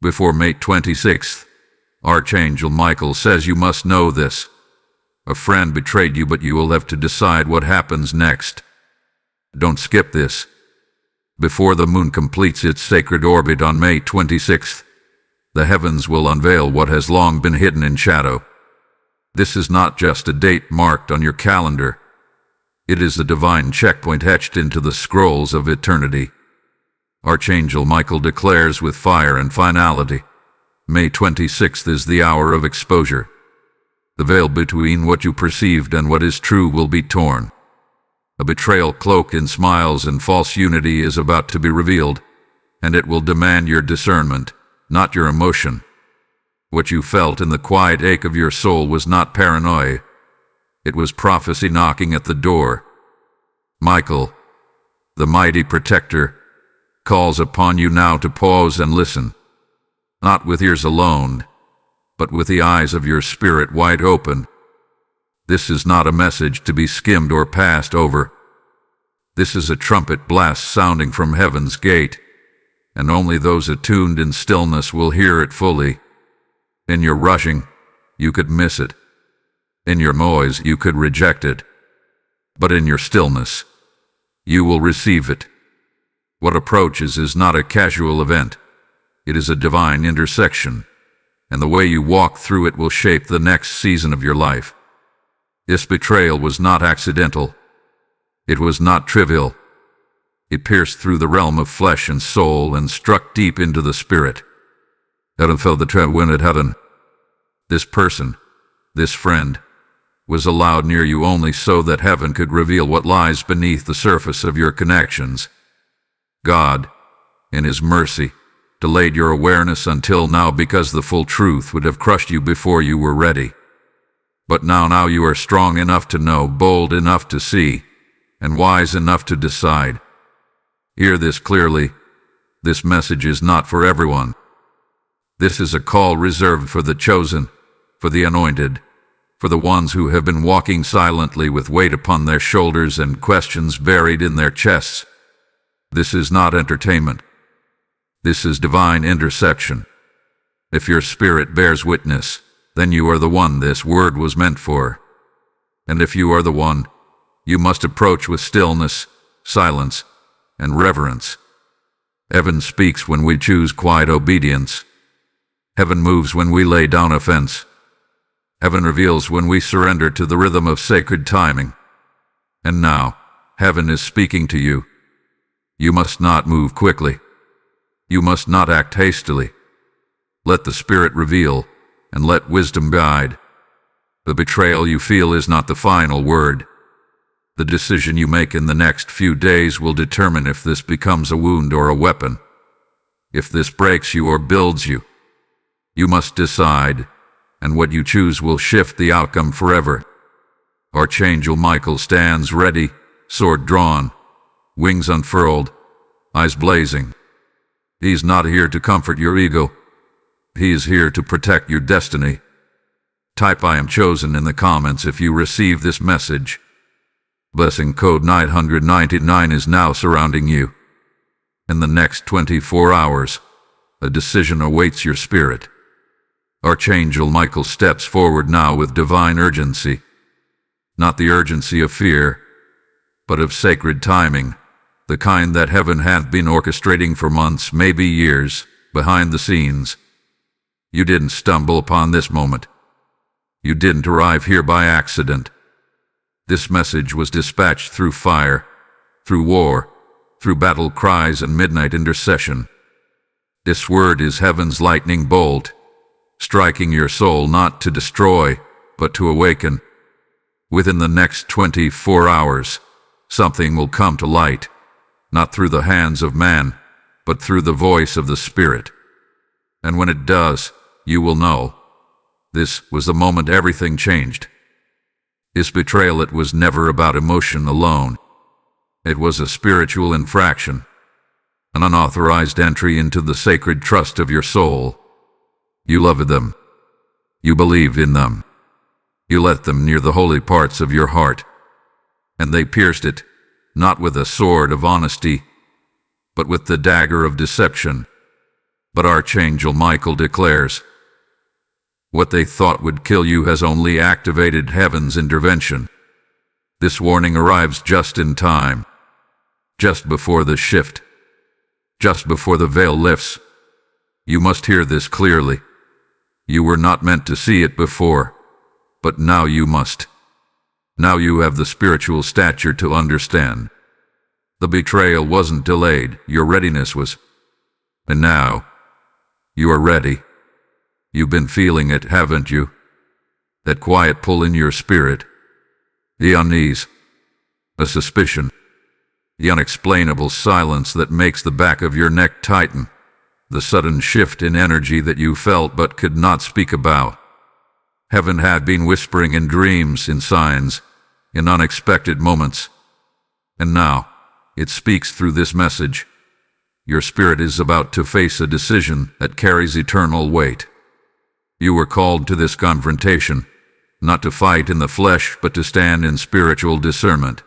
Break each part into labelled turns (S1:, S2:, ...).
S1: Before May 26th, Archangel Michael says you must know this. A friend betrayed you, but you will have to decide what happens next. Don't skip this. Before the moon completes its sacred orbit on May 26th, the heavens will unveil what has long been hidden in shadow. This is not just a date marked on your calendar. It is a divine checkpoint etched into the scrolls of eternity. Archangel Michael declares with fire and finality, May 26th is the hour of exposure. The veil between what you perceived and what is true will be torn. A betrayal cloaked in smiles and false unity is about to be revealed, and it will demand your discernment, not your emotion. What you felt in the quiet ache of your soul was not paranoia. It was prophecy knocking at the door. Michael, the mighty protector, calls upon you now to pause and listen, not with ears alone, but with the eyes of your spirit wide open. This is not a message to be skimmed or passed over. This is a trumpet blast sounding from heaven's gate, and only those attuned in stillness will hear it fully. In your rushing, you could miss it. In your noise, you could reject it. But in your stillness, you will receive it. What approaches is not a casual event. It is a divine intersection, and the way you walk through it will shape the next season of your life. This betrayal was not accidental. It was not trivial. It pierced through the realm of flesh and soul and struck deep into the spirit. Heaven felt the tread when it heaven. This person, this friend, was allowed near you only so that heaven could reveal what lies beneath the surface of your connections. God, in His mercy, delayed your awareness until now because the full truth would have crushed you before you were ready. But now you are strong enough to know, bold enough to see, and wise enough to decide. Hear this clearly. This message is not for everyone. This is a call reserved for the chosen, for the anointed, for the ones who have been walking silently with weight upon their shoulders and questions buried in their chests. This is not entertainment. This is divine interception. If your spirit bears witness, then you are the one this word was meant for. And if you are the one, you must approach with stillness, silence, and reverence. Heaven speaks when we choose quiet obedience. Heaven moves when we lay down offense. Heaven reveals when we surrender to the rhythm of sacred timing. And now, heaven is speaking to you. You must not move quickly. You must not act hastily. Let the Spirit reveal, and let wisdom guide. The betrayal you feel is not the final word. The decision you make in the next few days will determine if this becomes a wound or a weapon. If this breaks you or builds you. You must decide, and what you choose will shift the outcome forever. Archangel Michael stands ready, sword drawn, wings unfurled, eyes blazing. He's not here to comfort your ego. He is here to protect your destiny. Type "I am chosen" in the comments if you receive this message. Blessing code 999 is now surrounding you. In the next 24 hours, a decision awaits your spirit. Archangel Michael steps forward now with divine urgency. Not the urgency of fear, but of sacred timing, the kind that heaven hath been orchestrating for months, maybe years, behind the scenes. You didn't stumble upon this moment. You didn't arrive here by accident. This message was dispatched through fire, through war, through battle cries and midnight intercession. This word is heaven's lightning bolt, striking your soul not to destroy, but to awaken. Within the next 24 hours, something will come to light, not through the hands of man, but through the voice of the Spirit. And when it does, you will know. This was the moment everything changed. His betrayal, it was never about emotion alone. It was a spiritual infraction, an unauthorized entry into the sacred trust of your soul. You loved them. You believed in them. You let them near the holy parts of your heart. And they pierced it, not with a sword of honesty, but with the dagger of deception. But Archangel Michael declares, what they thought would kill you has only activated heaven's intervention. This warning arrives just in time, just before the shift, just before the veil lifts. You must hear this clearly. You were not meant to see it before, but now you must. Now you have the spiritual stature to understand. The betrayal wasn't delayed, your readiness was. And now, you are ready. You've been feeling it, haven't you? That quiet pull in your spirit, the unease, a suspicion, the unexplainable silence that makes the back of your neck tighten, the sudden shift in energy that you felt but could not speak about. Heaven had been whispering in dreams, in signs, in unexpected moments. And now, it speaks through this message. Your spirit is about to face a decision that carries eternal weight. You were called to this confrontation, not to fight in the flesh, but to stand in spiritual discernment.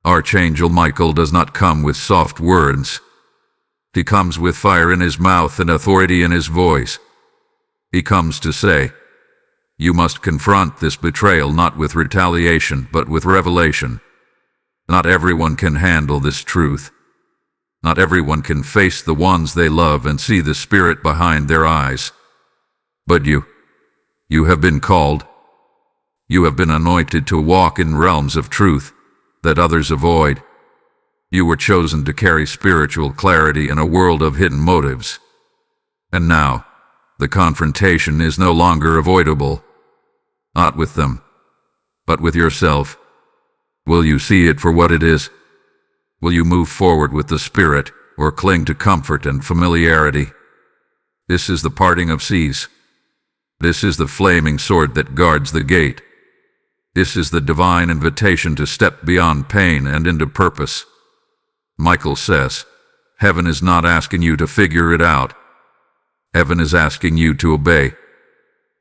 S1: Archangel Michael does not come with soft words. He comes with fire in his mouth and authority in his voice. He comes to say, you must confront this betrayal not with retaliation, but with revelation. Not everyone can handle this truth. Not everyone can face the ones they love and see the spirit behind their eyes. But you have been called. You have been anointed to walk in realms of truth that others avoid. You were chosen to carry spiritual clarity in a world of hidden motives. And now, the confrontation is no longer avoidable. Not with them, but with yourself. Will you see it for what it is? Will you move forward with the Spirit, or cling to comfort and familiarity? This is the parting of seas. This is the flaming sword that guards the gate. This is the divine invitation to step beyond pain and into purpose. Michael says, heaven is not asking you to figure it out. Heaven is asking you to obey.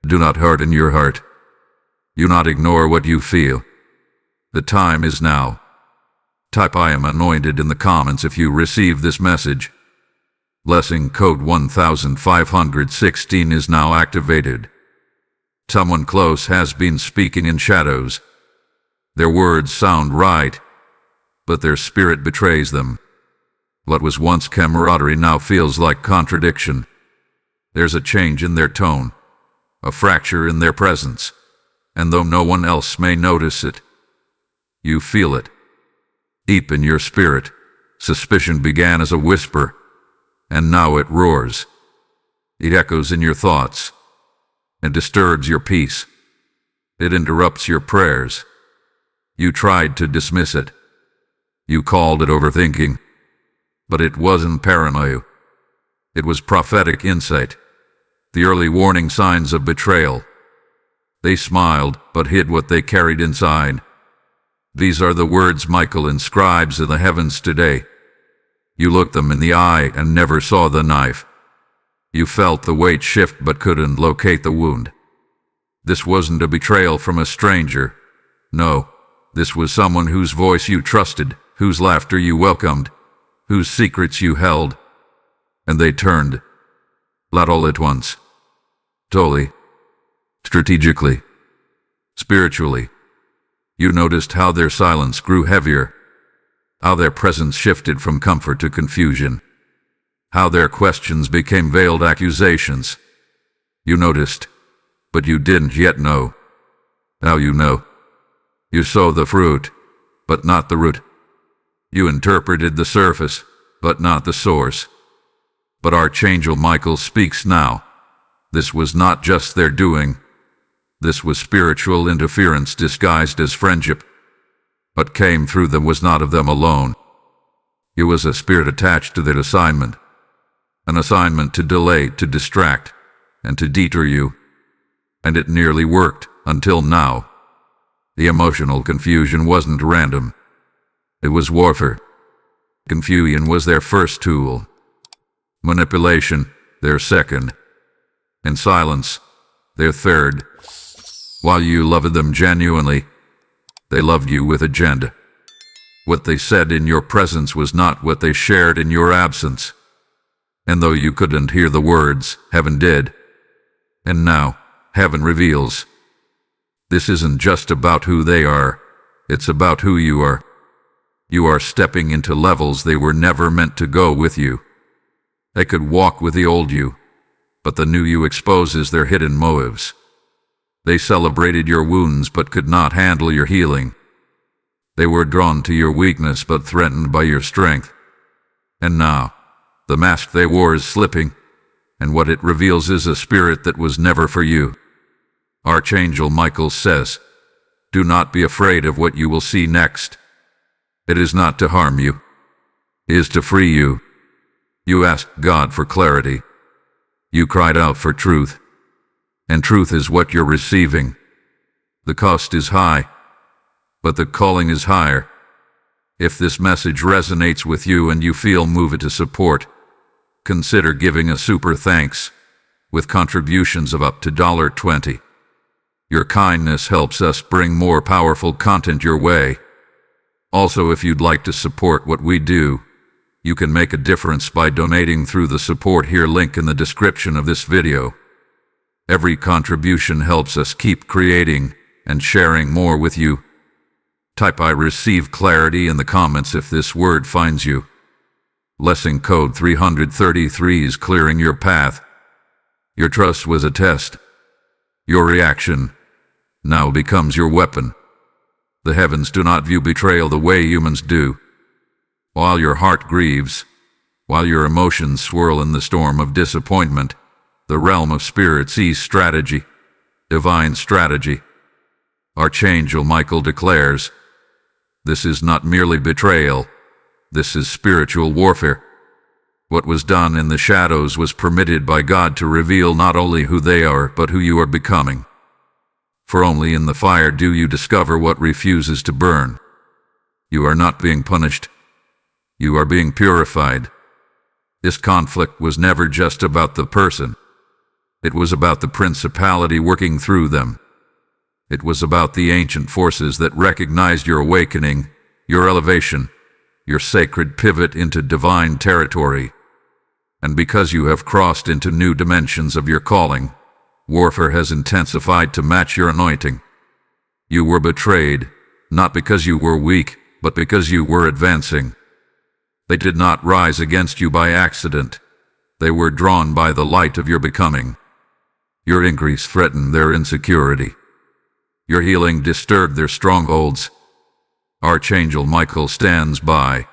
S1: Do not harden your heart. Do not ignore what you feel. The time is now. Type I am anointed in the comments if you receive this message. Blessing code 1516 is now activated. Someone close has been speaking in shadows. Their words sound right, but their spirit betrays them. What was once camaraderie now feels like contradiction. There's a change in their tone, a fracture in their presence, and though no one else may notice it, you feel it. Deep in your spirit, suspicion began as a whisper, and now it roars. It echoes in your thoughts. It disturbs your peace. It interrupts your prayers. You tried to dismiss it. You called it overthinking. But it wasn't paranoia. It was prophetic insight. The early warning signs of betrayal. They smiled, but hid what they carried inside. These are the words Michael inscribes in the heavens today. You looked them in the eye and never saw the knife. You felt the weight shift but couldn't locate the wound. This wasn't a betrayal from a stranger. No, this was someone whose voice you trusted, whose laughter you welcomed, whose secrets you held. And they turned. Not all at once. Slowly. Strategically. Spiritually. You noticed how their silence grew heavier, how their presence shifted from comfort to confusion, how their questions became veiled accusations. You noticed, but you didn't yet know. Now you know. You saw the fruit, but not the root. You interpreted the surface, but not the source. But Archangel Michael speaks now. This was not just their doing. This was spiritual interference disguised as friendship. What came through them was not of them alone. It was a spirit attached to their assignment. An assignment to delay, to distract, and to deter you. And it nearly worked, until now. The emotional confusion wasn't random. It was warfare. Confusion was their first tool. Manipulation, their second. And silence, their third. While you loved them genuinely, they loved you with agenda. What they said in your presence was not what they shared in your absence. And though you couldn't hear the words, heaven did. And now, heaven reveals. This isn't just about who they are, it's about who you are. You are stepping into levels they were never meant to go with you. They could walk with the old you, but the new you exposes their hidden motives. They celebrated your wounds but could not handle your healing. They were drawn to your weakness but threatened by your strength. And now, the mask they wore is slipping, and what it reveals is a spirit that was never for you. Archangel Michael says, "Do not be afraid of what you will see next. It is not to harm you. It is to free you." You asked God for clarity. You cried out for truth. And truth is what you're receiving. The cost is high, but the calling is higher. If this message resonates with you and you feel moved to support, consider giving a super thanks with contributions of up to $20. Your kindness helps us bring more powerful content your way. Also, if you'd like to support what we do, you can make a difference by donating through the support here link in the description of this video. Every contribution helps us keep creating and sharing more with you. Type "I receive clarity" in the comments if this word finds you. Lesson code 333 is clearing your path. Your trust was a test. Your reaction now becomes your weapon. The heavens do not view betrayal the way humans do. While your heart grieves, while your emotions swirl in the storm of disappointment, the realm of spirit sees strategy, divine strategy. Archangel Michael declares, "This is not merely betrayal, this is spiritual warfare." What was done in the shadows was permitted by God to reveal not only who they are, but who you are becoming. For only in the fire do you discover what refuses to burn. You are not being punished. You are being purified. This conflict was never just about the person. It was about the principality working through them. It was about the ancient forces that recognized your awakening, your elevation, your sacred pivot into divine territory. And because you have crossed into new dimensions of your calling, warfare has intensified to match your anointing. You were betrayed, not because you were weak, but because you were advancing. They did not rise against you by accident. They were drawn by the light of your becoming. Your increase threatened their insecurity. Your healing disturbed their strongholds. Archangel Michael stands by,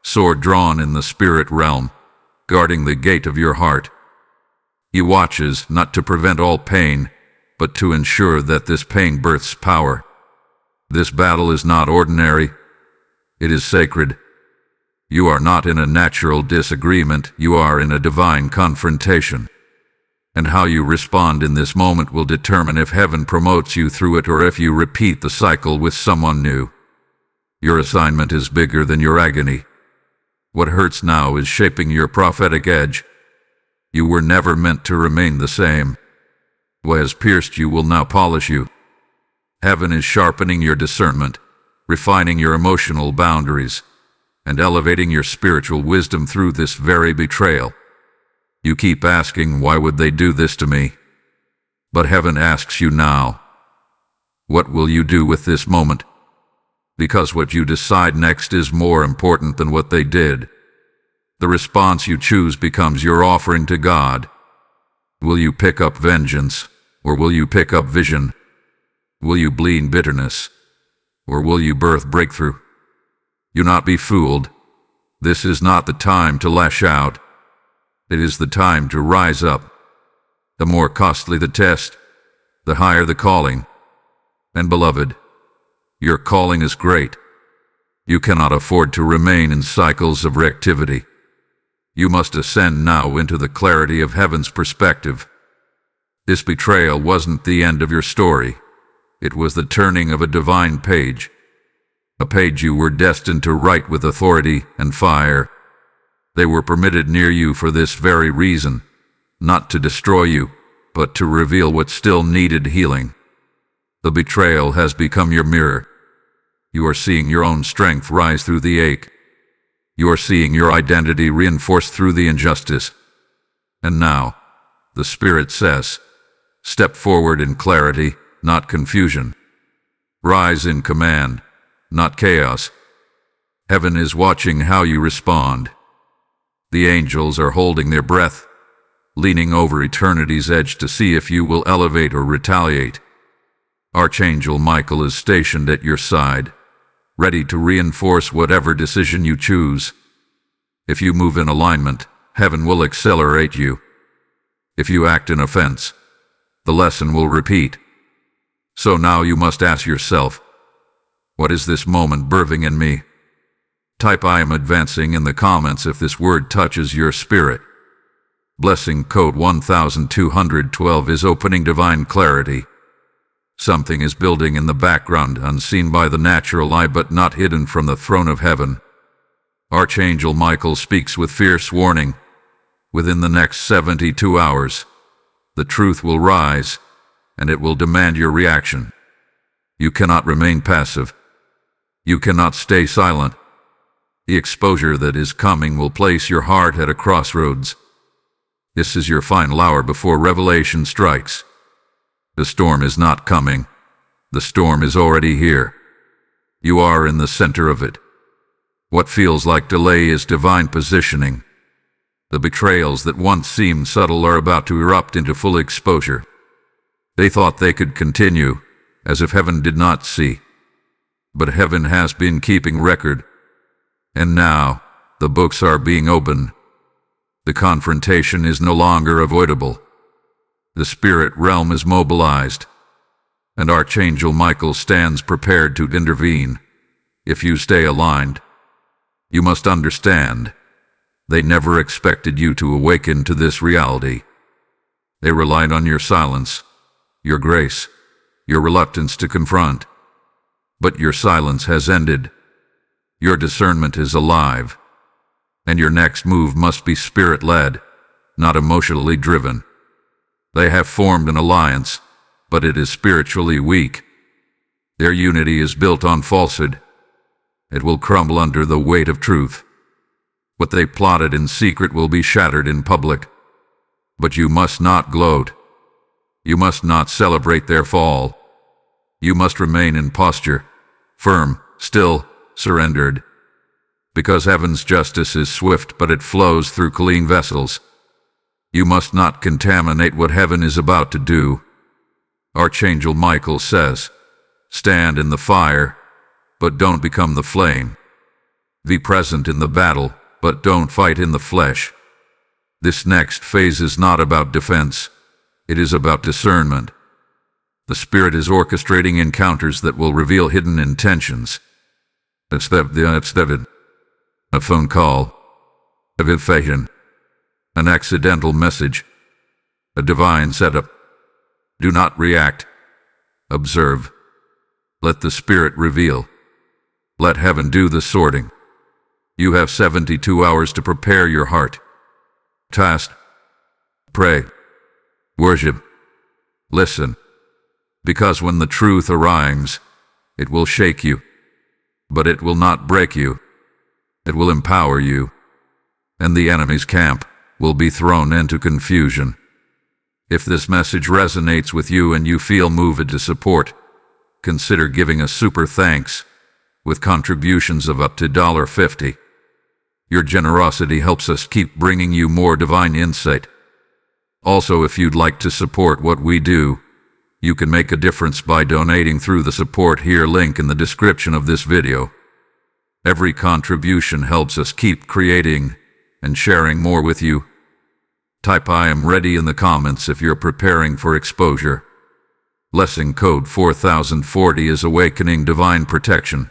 S1: sword drawn in the spirit realm, guarding the gate of your heart. He watches not to prevent all pain, but to ensure that this pain births power. This battle is not ordinary. It is sacred. You are not in a natural disagreement, you are in a divine confrontation. And how you respond in this moment will determine if heaven promotes you through it or if you repeat the cycle with someone new. Your assignment is bigger than your agony. What hurts now is shaping your prophetic edge. You were never meant to remain the same. What has pierced you will now polish you. Heaven is sharpening your discernment, refining your emotional boundaries, and elevating your spiritual wisdom through this very betrayal. You keep asking, why would they do this to me? But heaven asks you now, what will you do with this moment? Because what you decide next is more important than what they did. The response you choose becomes your offering to God. Will you pick up vengeance, or will you pick up vision? Will you bleed bitterness, or will you birth breakthrough? Do not be fooled. This is not the time to lash out. It is the time to rise up. The more costly the test, the higher the calling. And beloved, your calling is great. You cannot afford to remain in cycles of reactivity. You must ascend now into the clarity of heaven's perspective. This betrayal wasn't the end of your story. It was the turning of a divine page. A page you were destined to write with authority and fire. They were permitted near you for this very reason, not to destroy you, but to reveal what still needed healing. The betrayal has become your mirror. You are seeing your own strength rise through the ache. You are seeing your identity reinforced through the injustice. And now, the Spirit says, step forward in clarity, not confusion. Rise in command, not chaos. Heaven is watching how you respond. The angels are holding their breath, leaning over eternity's edge to see if you will elevate or retaliate. Archangel Michael is stationed at your side, ready to reinforce whatever decision you choose. If you move in alignment, heaven will accelerate you. If you act in offense, the lesson will repeat. So now you must ask yourself, what is this moment birthing in me? Type I am advancing in the comments if this word touches your spirit. Blessing code 1212 is opening divine clarity. Something is building in the background, unseen by the natural eye but not hidden from the throne of heaven. Archangel Michael speaks with fierce warning. Within the next 72 hours, the truth will rise, and it will demand your reaction. You cannot remain passive. You cannot stay silent. The exposure that is coming will place your heart at a crossroads. This is your final hour before revelation strikes. The storm is not coming. The storm is already here. You are in the center of it. What feels like delay is divine positioning. The betrayals that once seemed subtle are about to erupt into full exposure. They thought they could continue, as if heaven did not see. But heaven has been keeping record. And now, the books are being opened. The confrontation is no longer avoidable. The spirit realm is mobilized, and Archangel Michael stands prepared to intervene. If you stay aligned, you must understand, they never expected you to awaken to this reality. They relied on your silence, your grace, your reluctance to confront. But your silence has ended. Your discernment is alive, and your next move must be spirit-led, not emotionally driven. They have formed an alliance, but it is spiritually weak. Their unity is built on falsehood. It will crumble under the weight of truth. What they plotted in secret will be shattered in public. But you must not gloat. You must not celebrate their fall. You must remain in posture, firm, still, surrendered. Because heaven's justice is swift, but it flows through clean vessels. You must not contaminate what heaven is about to do. Archangel Michael says, stand in the fire, but don't become the flame. Be present in the battle, but don't fight in the flesh. This next phase is not about defense. It is about discernment. The Spirit is orchestrating encounters that will reveal hidden intentions. A phone call, a vision, an accidental message, a divine setup. Do not react. Observe. Let the Spirit reveal. Let heaven do the sorting. You have 72 hours to prepare your heart. Fast. Pray. Worship. Listen. Because when the truth arrives, it will shake you. But it will not break you. It will empower you. And the enemy's camp will be thrown into confusion. If this message resonates with you and you feel moved to support, consider giving a super thanks with contributions of up to $50. Your generosity helps us keep bringing you more divine insight. Also, if you'd like to support what we do, you can make a difference by donating through the support here link in the description of this video. Every contribution helps us keep creating and sharing more with you. Type I am ready in the comments if you're preparing for exposure. Blessing code 4040 is awakening divine protection.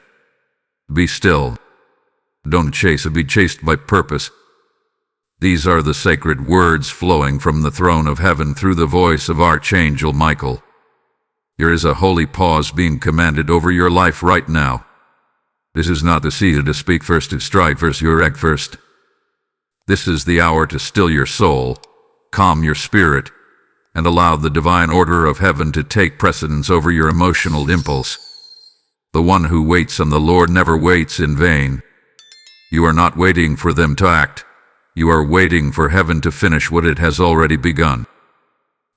S1: Be still. Don't chase, be chased by purpose. These are the sacred words flowing from the throne of heaven through the voice of Archangel Michael. There is a holy pause being commanded over your life right now. This is not the season to speak first, to strike first, your act first. This is the hour to still your soul, calm your spirit, and allow the divine order of heaven to take precedence over your emotional impulse. The one who waits on the Lord never waits in vain. You are not waiting for them to act. you are waiting for heaven to finish what it has already begun.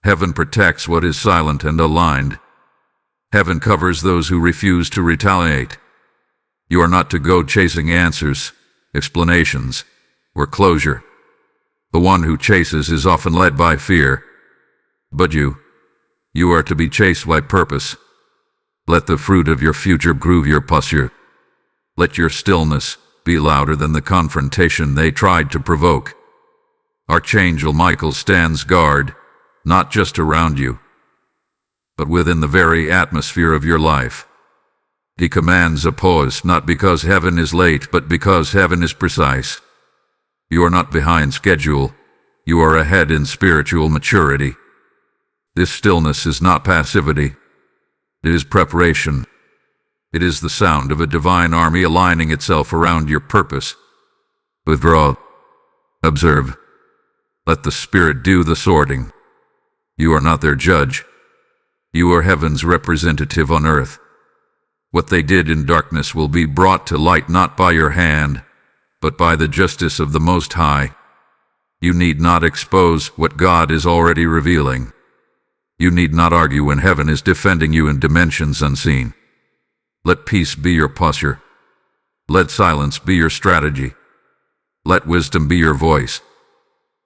S1: Heaven protects what is silent and aligned. Heaven covers those who refuse to retaliate. You are not to go chasing answers, explanations, or closure. The one who chases is often led by fear. But you are to be chased by purpose. Let the fruit of your future groove your posture. Let your stillness be louder than the confrontation they tried to provoke. Archangel Michael stands guard, not just around you, but within the very atmosphere of your life. He commands a pause, not because heaven is late, but because heaven is precise. You are not behind schedule. You are ahead in spiritual maturity. This stillness is not passivity. It is preparation. It is the sound of a divine army aligning itself around your purpose. Withdraw. Observe. Let the Spirit do the sorting. You are not their judge. You are heaven's representative on earth. What they did in darkness will be brought to light not by your hand, but by the justice of the Most High. You need not expose what God is already revealing. You need not argue when heaven is defending you in dimensions unseen. Let peace be your posture. Let silence be your strategy. Let wisdom be your voice.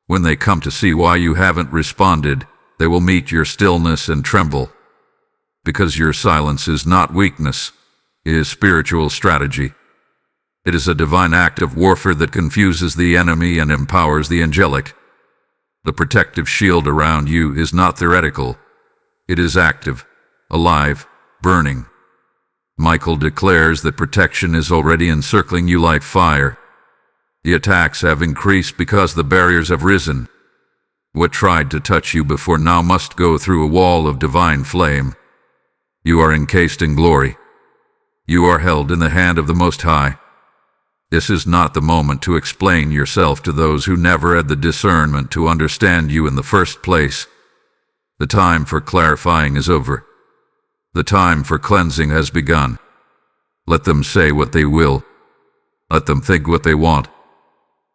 S1: When they come to see why you haven't responded, they will meet your stillness and tremble. Because your silence is not weakness, it is spiritual strategy. It is a divine act of warfare that confuses the enemy and empowers the angelic. The protective shield around you is not theoretical. It is active, alive, burning. Michael declares that protection is already encircling you like fire. The attacks have increased because the barriers have risen. What tried to touch you before now must go through a wall of divine flame. You are encased in glory. You are held in the hand of the Most High. This is not the moment to explain yourself to those who never had the discernment to understand you in the first place. The time for clarifying is over. The time for cleansing has begun. Let them say what they will. Let them think what they want.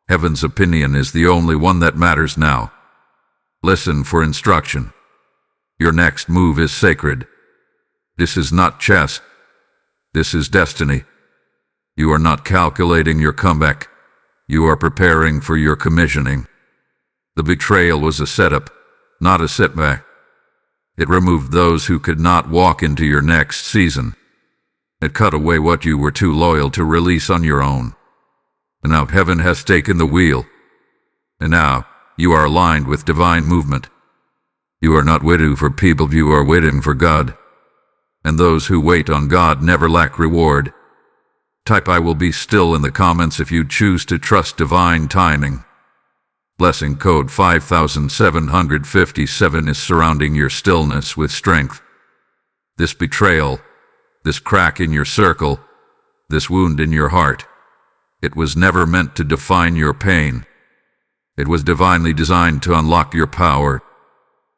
S1: Heaven's opinion is the only one that matters now. Listen for instruction. Your next move is sacred. This is not chess. This is destiny. You are not calculating your comeback. You are preparing for your commissioning. The betrayal was a setup, not a setback. It removed those who could not walk into your next season. It cut away what you were too loyal to release on your own. And now heaven has taken the wheel. And now you are aligned with divine movement. You are not waiting for people, you are waiting for God. And those who wait on God never lack reward. Type "I will be still" in the comments if you choose to trust divine timing. Blessing code 5757 is surrounding your stillness with strength. This betrayal, this crack in your circle, this wound in your heart, it was never meant to define your pain. It was divinely designed to unlock your power.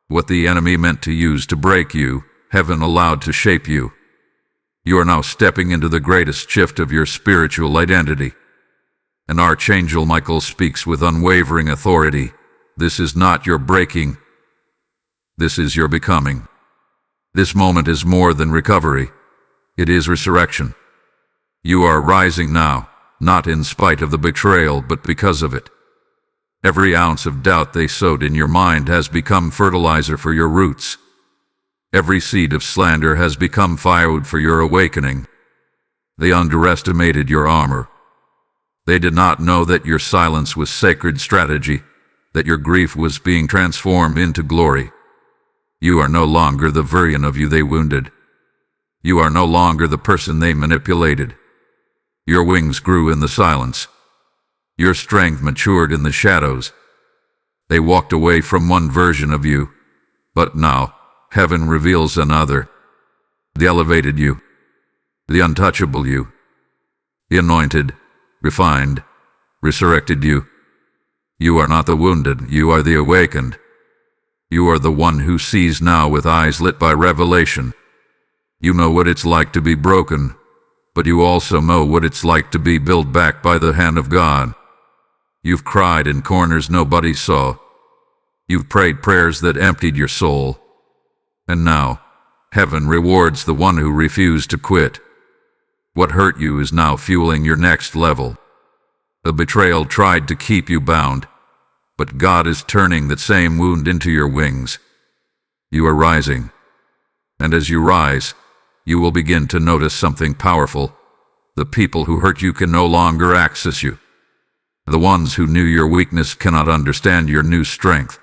S1: What the enemy meant to use to break you, heaven allowed to shape you. You are now stepping into the greatest shift of your spiritual identity. And Archangel Michael speaks with unwavering authority. This is not your breaking. This is your becoming. This moment is more than recovery. It is resurrection. You are rising now, not in spite of the betrayal, but because of it. Every ounce of doubt they sowed in your mind has become fertilizer for your roots. Every seed of slander has become firewood for your awakening. They underestimated your armor. They did not know that your silence was sacred strategy, that your grief was being transformed into glory. You are no longer the version of you they wounded. You are no longer the person they manipulated. Your wings grew in the silence. Your strength matured in the shadows. They walked away from one version of you, but now heaven reveals another. The elevated you, the untouchable you, the anointed, refined, resurrected you. You are not the wounded, you are the awakened. You are the one who sees now with eyes lit by revelation. You know what it's like to be broken, but you also know what it's like to be built back by the hand of God. You've cried in corners nobody saw. You've prayed prayers that emptied your soul. And now, heaven rewards the one who refused to quit. What hurt you is now fueling your next level. The betrayal tried to keep you bound, but God is turning that same wound into your wings. You are rising, and as you rise, you will begin to notice something powerful. The people who hurt you can no longer access you. The ones who knew your weakness cannot understand your new strength.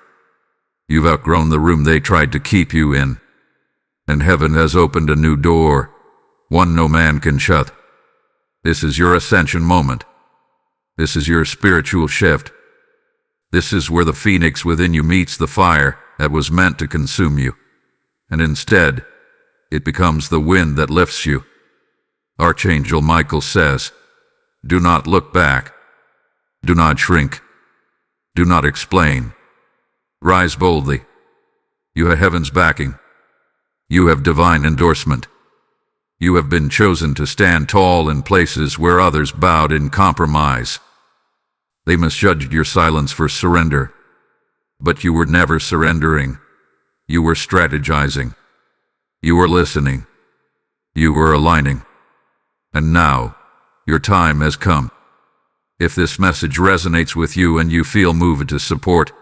S1: You've outgrown the room they tried to keep you in, and heaven has opened a new door, one no man can shut. This is your ascension moment. This is your spiritual shift. This is where the phoenix within you meets the fire that was meant to consume you, and instead, it becomes the wind that lifts you. Archangel Michael says, "Do not look back. Do not shrink. Do not explain. Rise boldly. You have heaven's backing. You have divine endorsement. You have been chosen to stand tall in places where others bowed in compromise. They misjudged your silence for surrender. But you were never surrendering. You were strategizing. You were listening. You were aligning. And now, your time has come. If this message resonates with you and you feel moved to support,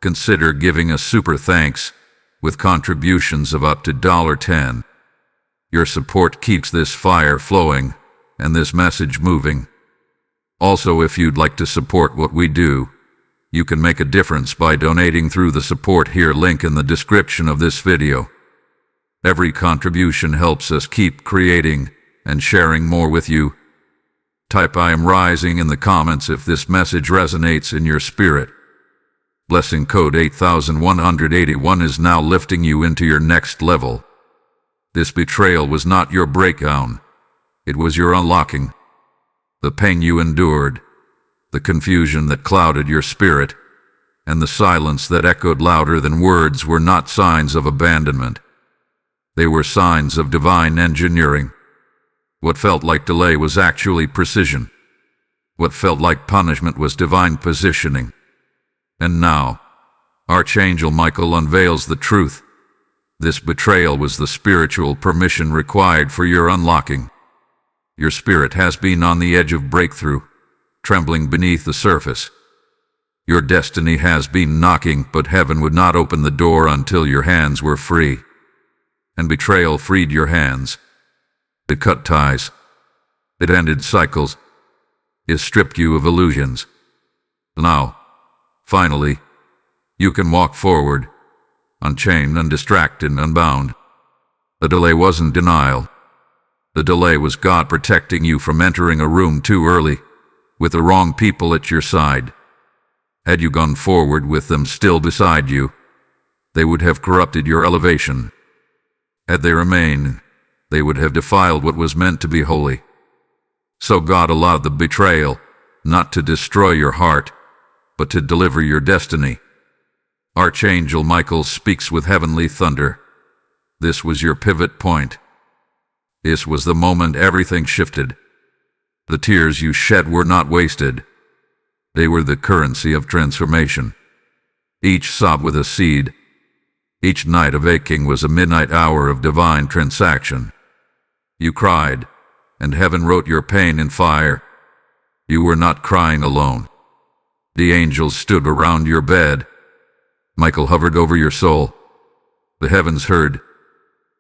S1: consider giving a super thanks with contributions of up to $10. Your support keeps this fire flowing and this message moving. Also, if you'd like to support what we do, you can make a difference by donating through the Support Here link in the description of this video. Every contribution helps us keep creating and sharing more with you. Type "I am rising" in the comments if this message resonates in your spirit. Blessing code 8181 is now lifting you into your next level. This betrayal was not your breakdown. It was your unlocking. The pain you endured, the confusion that clouded your spirit, and the silence that echoed louder than words were not signs of abandonment. They were signs of divine engineering. What felt like delay was actually precision. What felt like punishment was divine positioning. And now, Archangel Michael unveils the truth. This betrayal was the spiritual permission required for your unlocking. Your spirit has been on the edge of breakthrough, trembling beneath the surface. Your destiny has been knocking, but heaven would not open the door until your hands were free. And betrayal freed your hands. It cut ties. It ended cycles. It stripped you of illusions. Now, finally, you can walk forward, unchained, undistracted, unbound. The delay wasn't denial. The delay was God protecting you from entering a room too early, with the wrong people at your side. Had you gone forward with them still beside you, they would have corrupted your elevation. Had they remained, they would have defiled what was meant to be holy. So God allowed the betrayal, not to destroy your heart, but to deliver your destiny. Archangel Michael speaks with heavenly thunder. This was your pivot point. This was the moment everything shifted. The tears you shed were not wasted. They were the currency of transformation. Each sob was a seed. Each night of aching was a midnight hour of divine transaction. You cried, and heaven wrote your pain in fire. You were not crying alone. The angels stood around your bed. Michael hovered over your soul. The heavens heard.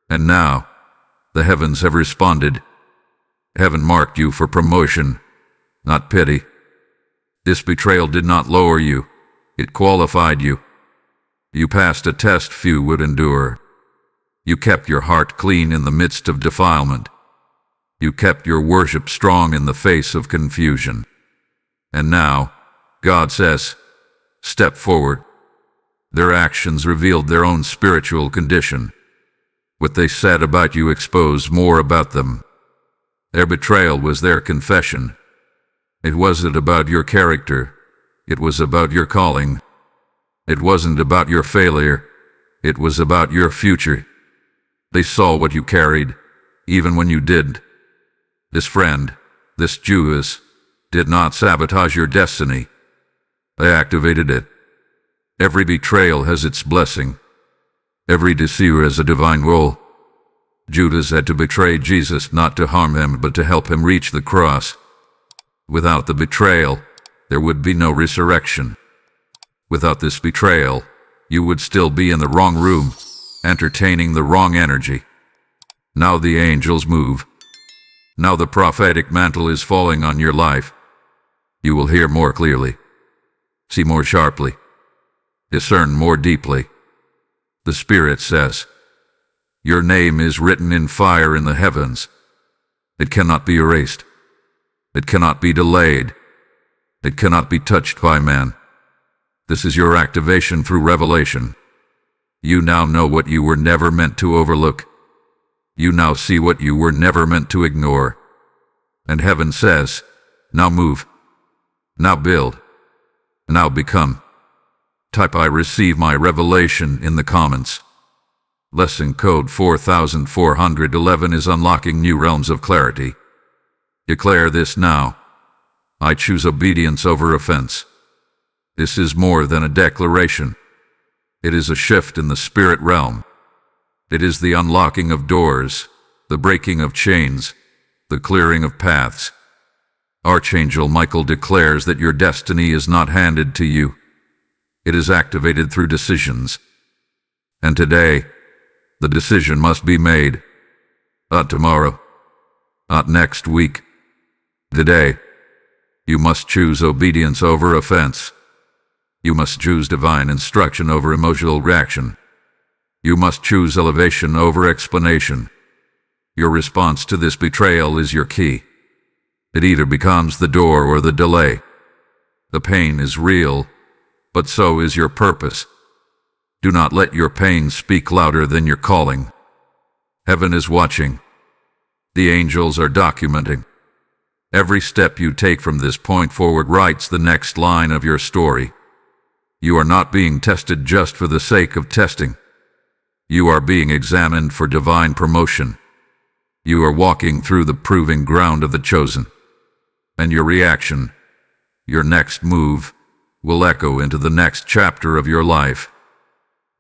S1: And now, the heavens have responded. Heaven marked you for promotion, not pity. This betrayal did not lower you. It qualified you. You passed a test few would endure. You kept your heart clean in the midst of defilement. You kept your worship strong in the face of confusion. And now, God says, step forward. Their actions revealed their own spiritual condition. What they said about you exposed more about them. Their betrayal was their confession. It wasn't about your character. It was about your calling. It wasn't about your failure. It was about your future. They saw what you carried, even when you didn't. This friend, this Jewess, did not sabotage your destiny. I activated it. Every betrayal has its blessing. Every deceiver has a divine role. Judas had to betray Jesus not to harm him, but to help him reach the cross. Without the betrayal, there would be no resurrection. Without this betrayal, you would still be in the wrong room, entertaining the wrong energy. Now the angels move. Now the prophetic mantle is falling on your life. You will hear more clearly, see more sharply, discern more deeply. The Spirit says, your name is written in fire in the heavens. It cannot be erased. It cannot be delayed. It cannot be touched by man. This is your activation through revelation. You now know what you were never meant to overlook. You now see what you were never meant to ignore. And heaven says, now move. Now build. Now become. Type I receive my revelation in the comments. Lesson code 4411 is unlocking new realms of clarity. Declare this now. I choose obedience over offense. This is more than a declaration. It is a shift in the spirit realm. It is the unlocking of doors, the breaking of chains, the clearing of paths. Archangel Michael declares that your destiny is not handed to you. It is activated through decisions. And today, the decision must be made. Not tomorrow. Not next week. Today, you must choose obedience over offense. You must choose divine instruction over emotional reaction. You must choose elevation over explanation. Your response to this betrayal is your key. It either becomes the door or the delay. The pain is real, but so is your purpose. Do not let your pain speak louder than your calling. Heaven is watching. The angels are documenting. Every step you take from this point forward writes the next line of your story. You are not being tested just for the sake of testing. You are being examined for divine promotion. You are walking through the proving ground of the chosen. And your reaction, your next move, will echo into the next chapter of your life.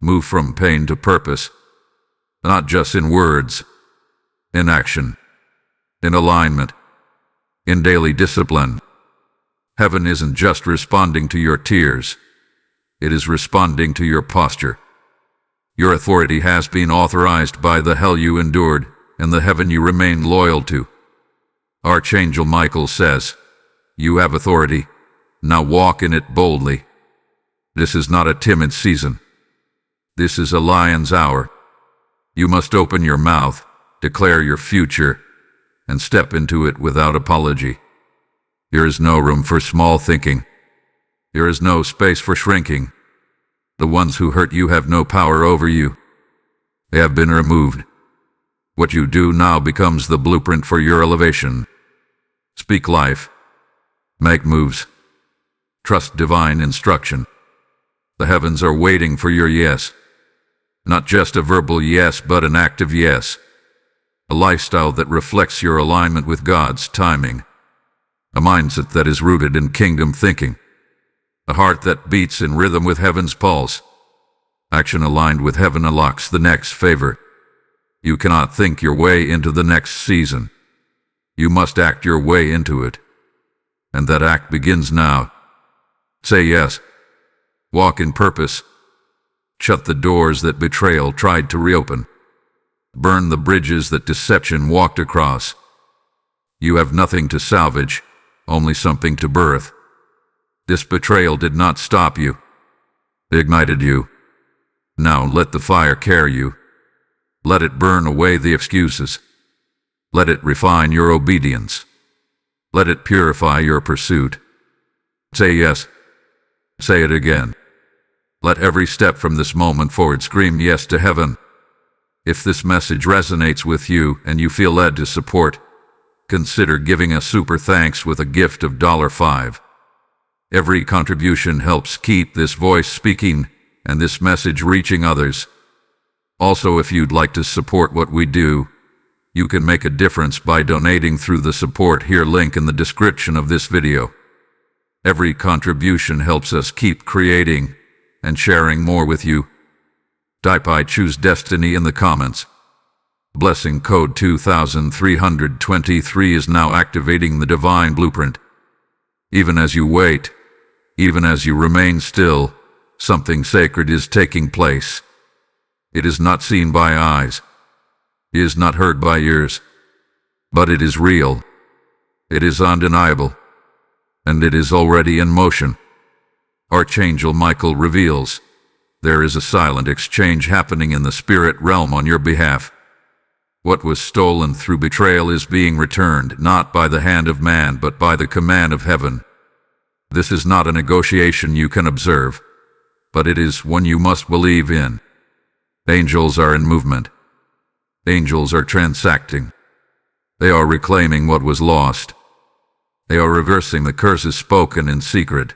S1: Move from pain to purpose, not just in words, in action, in alignment, in daily discipline. Heaven isn't just responding to your tears. It is responding to your posture. Your authority has been authorized by the hell you endured and the heaven you remain loyal to. Archangel Michael says, you have authority. Now walk in it boldly. This is not a timid season. This is a lion's hour. You must open your mouth, declare your future, and step into it without apology. There is no room for small thinking. There is no space for shrinking. The ones who hurt you have no power over you. They have been removed. What you do now becomes the blueprint for your elevation. Speak life. Make moves. Trust divine instruction. The heavens are waiting for your yes. Not just a verbal yes, but an active yes. A lifestyle that reflects your alignment with God's timing. A mindset that is rooted in kingdom thinking. A heart that beats in rhythm with heaven's pulse. Action aligned with heaven unlocks the next favor. You cannot think your way into the next season. You must act your way into it. And that act begins now. Say yes. Walk in purpose. Shut the doors that betrayal tried to reopen. Burn the bridges that deception walked across. You have nothing to salvage, only something to birth. This betrayal did not stop you. It ignited you. Now let the fire carry you. Let it burn away the excuses. Let it refine your obedience. Let it purify your pursuit. Say yes. Say it again. Let every step from this moment forward scream yes to heaven. If this message resonates with you and you feel led to support, consider giving a super thanks with a gift of $5. Every contribution helps keep this voice speaking and this message reaching others. Also, if you'd like to support what we do, you can make a difference by donating through the support here link in the description of this video. Every contribution helps us keep creating and sharing more with you. Type I choose destiny in the comments. Blessing code 2323 is now activating the divine blueprint. Even as you wait, even as you remain still, something sacred is taking place. It is not seen by eyes. It is not heard by ears. But it is real. It is undeniable. And it is already in motion. Archangel Michael reveals there is a silent exchange happening in the spirit realm on your behalf. What was stolen through betrayal is being returned, not by the hand of man, but by the command of heaven. This is not a negotiation you can observe, but it is one you must believe in. Angels are in movement. Angels are transacting. They are reclaiming what was lost. They are reversing the curses spoken in secret.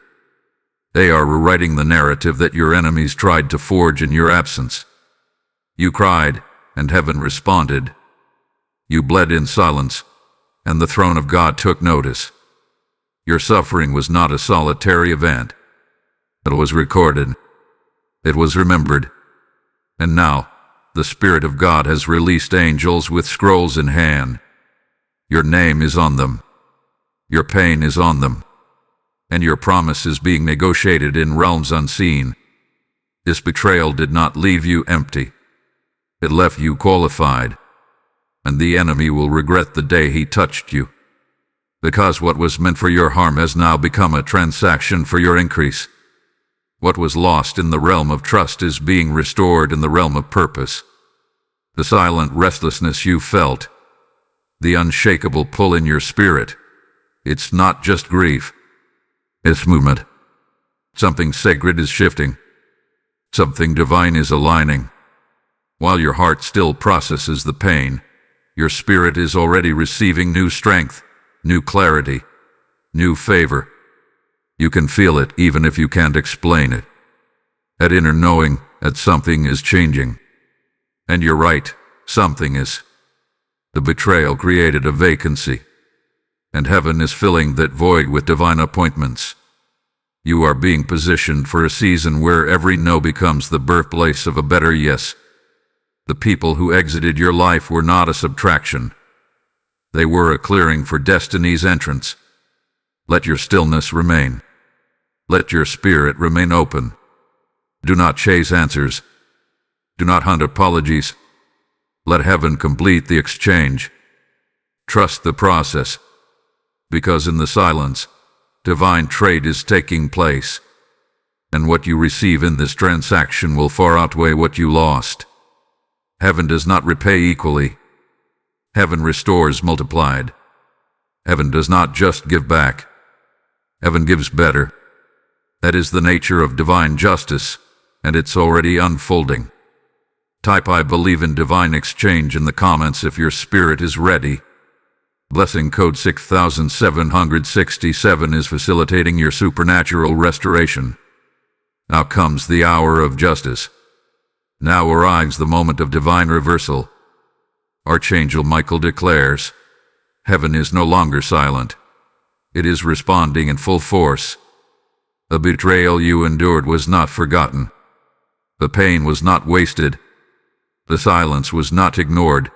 S1: They are rewriting the narrative that your enemies tried to forge in your absence. You cried, and heaven responded. You bled in silence, and the throne of God took notice. Your suffering was not a solitary event. It was recorded. It was remembered. And now, the Spirit of God has released angels with scrolls in hand. Your name is on them. Your pain is on them. And your promise is being negotiated in realms unseen. This betrayal did not leave you empty. It left you qualified. And the enemy will regret the day he touched you. Because what was meant for your harm has now become a transaction for your increase. What was lost in the realm of trust is being restored in the realm of purpose. The silent restlessness you felt, the unshakable pull in your spirit, it's not just grief. It's movement. Something sacred is shifting. Something divine is aligning. While your heart still processes the pain, your spirit is already receiving new strength, new clarity, new favor. You can feel it even if you can't explain it. That inner knowing that something is changing. And you're right, something is. The betrayal created a vacancy. And heaven is filling that void with divine appointments. You are being positioned for a season where every no becomes the birthplace of a better yes. The people who exited your life were not a subtraction. They were a clearing for destiny's entrance. Let your stillness remain. Let your spirit remain open. Do not chase answers. Do not hunt apologies. Let heaven complete the exchange. Trust the process. Because in the silence, divine trade is taking place. And what you receive in this transaction will far outweigh what you lost. Heaven does not repay equally. Heaven restores multiplied. Heaven does not just give back. Heaven gives better. That is the nature of divine justice, and it's already unfolding. Type I believe in divine exchange in the comments if your spirit is ready. Blessing code 6767 is facilitating your supernatural restoration. Now comes the hour of justice. Now arrives the moment of divine reversal. Archangel Michael declares, heaven is no longer silent. It is responding in full force. The betrayal you endured was not forgotten. The pain was not wasted. The silence was not ignored.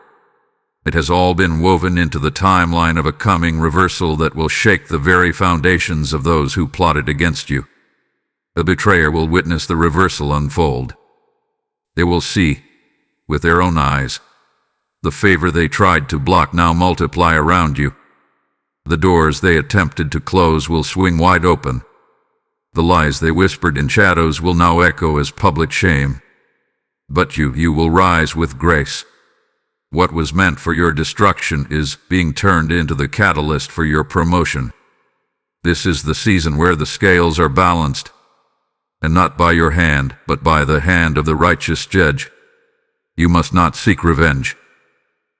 S1: It has all been woven into the timeline of a coming reversal that will shake the very foundations of those who plotted against you. The betrayer will witness the reversal unfold. They will see, with their own eyes, the favor they tried to block now multiply around you. The doors they attempted to close will swing wide open. The lies they whispered in shadows will now echo as public shame. But you will rise with grace. What was meant for your destruction is being turned into the catalyst for your promotion. This is the season where the scales are balanced, and not by your hand, but by the hand of the righteous judge. You must not seek revenge.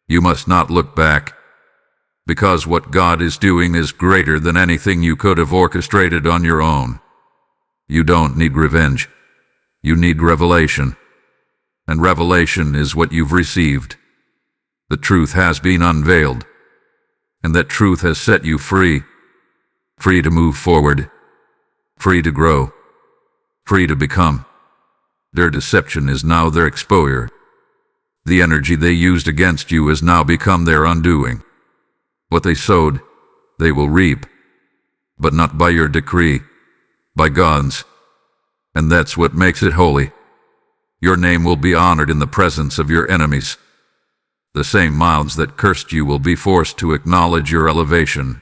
S1: You must not look back, because what God is doing is greater than anything you could have orchestrated on your own. You don't need revenge. You need revelation. And revelation is what you've received. The truth has been unveiled, and that truth has set you free. Free to move forward, free to grow, free to become. Their deception is now their exposure. The energy they used against you has now become their undoing. What they sowed, they will reap, but not by your decree, by God's. And that's what makes it holy. Your name will be honored in the presence of your enemies. The same mouths that cursed you will be forced to acknowledge your elevation.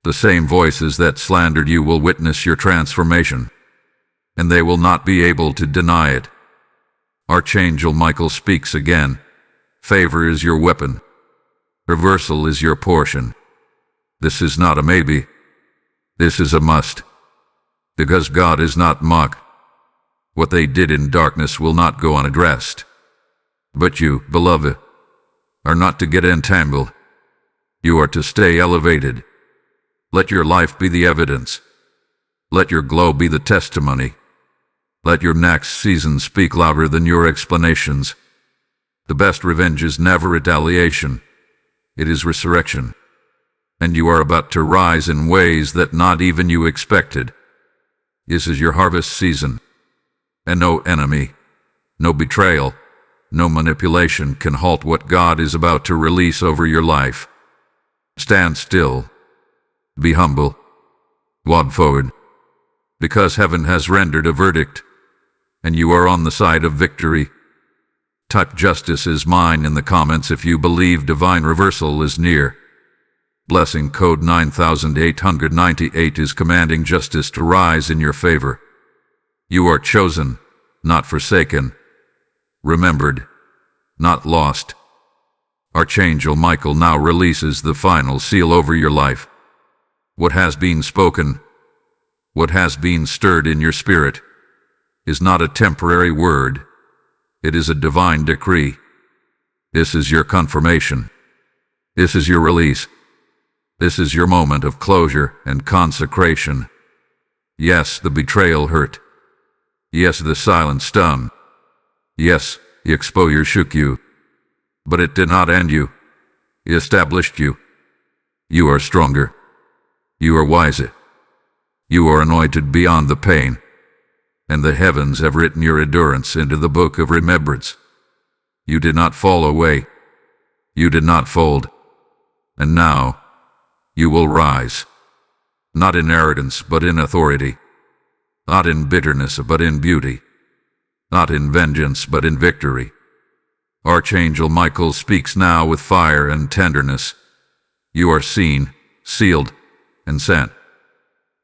S1: The same voices that slandered you will witness your transformation, and they will not be able to deny it. Archangel Michael speaks again. Favor is your weapon. Reversal is your portion. This is not a maybe. This is a must. Because God is not mocked. What they did in darkness will not go unaddressed. But you, beloved, are not to get entangled. You are to stay elevated. Let your life be the evidence. Let your glow be the testimony. Let your next season speak louder than your explanations. The best revenge is never retaliation. It is resurrection. And you are about to rise in ways that not even you expected. This is your harvest season. And no enemy, no betrayal, no manipulation can halt what God is about to release over your life. Stand still. Be humble. Walk forward. Because heaven has rendered a verdict, and you are on the side of victory. Type justice is mine in the comments if you believe divine reversal is near. Blessing code 9898 is commanding justice to rise in your favor. You are chosen, not forsaken. Remembered, not lost. Archangel Michael now releases the final seal over your life. What has been spoken, what has been stirred in your spirit, is not a temporary word. It is a divine decree. This is your confirmation. This is your release. This is your moment of closure and consecration. Yes, the betrayal hurt. Yes, the silence stung. Yes, the exposure shook you. But it did not end you. It established you. You are stronger. You are wiser. You are anointed beyond the pain. And the heavens have written your endurance into the book of remembrance. You did not fall away. You did not fold. And now, you will rise. Not in arrogance, but in authority. Not in bitterness, but in beauty. Not in vengeance, but in victory. Archangel Michael speaks now with fire and tenderness. You are seen, sealed, and sent.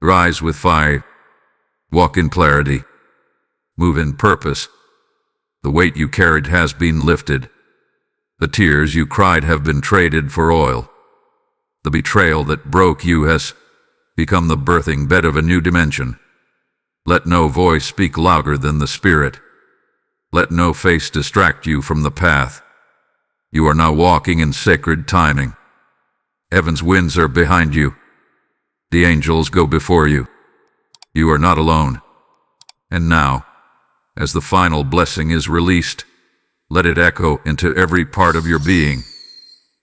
S1: Rise with fire. Walk in clarity. Move in purpose. The weight you carried has been lifted. The tears you cried have been traded for oil. The betrayal that broke you has become the birthing bed of a new dimension. Let no voice speak louder than the Spirit. Let no face distract you from the path. You are now walking in sacred timing. Heaven's winds are behind you. The angels go before you. You are not alone. And now, as the final blessing is released, let it echo into every part of your being.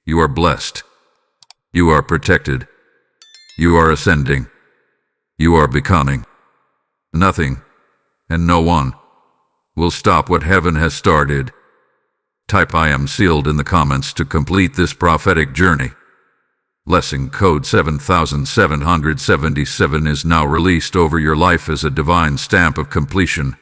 S1: You are blessed. You are protected. You are ascending. You are becoming. Nothing, and no one, will stop what heaven has started. Type I am sealed in the comments to complete this prophetic journey. Blessing code 7777 is now released over your life as a divine stamp of completion.